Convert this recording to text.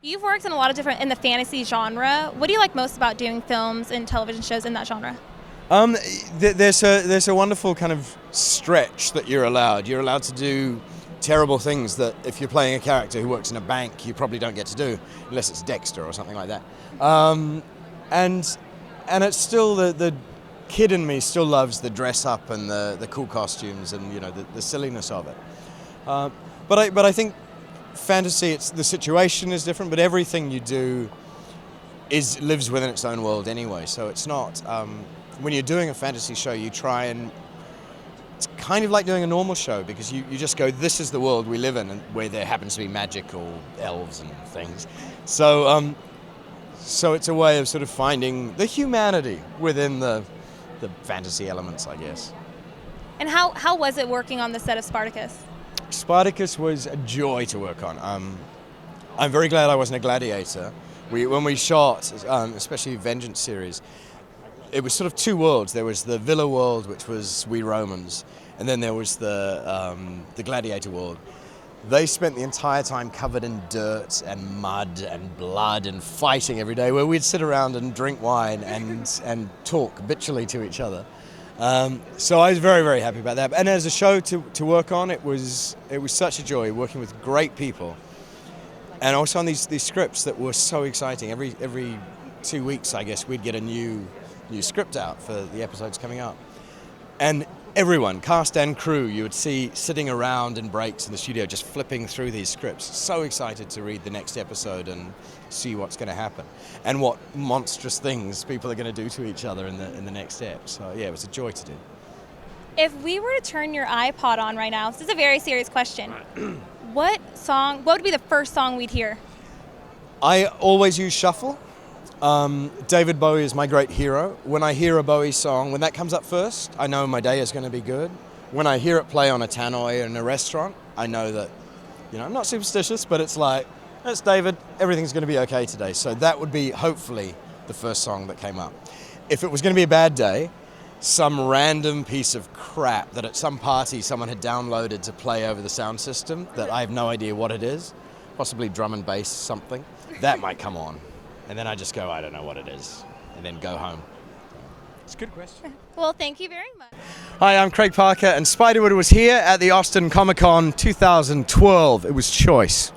You've worked in a lot of different in the fantasy genre. What do you like most about doing films and television shows in that genre? There's a wonderful kind of stretch that you're allowed. You're allowed to do terrible things that if you're playing a character who works in a bank, you probably don't get to do, unless it's Dexter or something like that. And it's still the kid in me still loves the dress up and the cool costumes and the silliness of it. But I think fantasy, the situation is different, but everything you do lives within its own world anyway. So it's not when you're doing a fantasy show, you try and it's kind of like doing a normal show because you just go, this is the world we live in, and where there happens to be magic or elves and things. So it's a way of sort of finding the humanity within the fantasy elements, I guess. And how was it working on the set of Spartacus? Spartacus was a joy to work on. I'm very glad I wasn't a gladiator. When we shot, especially Vengeance series, it was sort of two worlds. There was the villa world, which was we Romans, and then there was the gladiator world. They spent the entire time covered in dirt and mud and blood and fighting every day, where we'd sit around and drink wine and talk habitually to each other. So I was very, very happy about that. And as a show to work on, it was such a joy working with great people, and also on these scripts that were so exciting. Every 2 weeks, I guess, we'd get a new script out for the episodes coming up, and everyone, cast and crew, you would see sitting around in breaks in the studio just flipping through these scripts, so excited to read the next episode and see what's going to happen and what monstrous things people are going to do to each other in the next step. So yeah, it was a joy to do. If we were to turn your iPod on right now, this is a very serious question. What would be the first song we'd hear? I always use shuffle. David Bowie is my great hero. When I hear a Bowie song, when that comes up first, I know my day is going to be good. When I hear it play on a tannoy in a restaurant, I know that, I'm not superstitious, but it's like, that's David, everything's going to be okay today. So that would be hopefully the first song that came up. If it was going to be a bad day, some random piece of crap that at some party someone had downloaded to play over the sound system that I have no idea what it is, possibly drum and bass something, that might come on. And then I just go, I don't know what it is, and then go home. It's a good question. Well, thank you very much. Hi, I'm Craig Parker, and Spiderwood was here at the Austin Comic Con 2012. It was choice.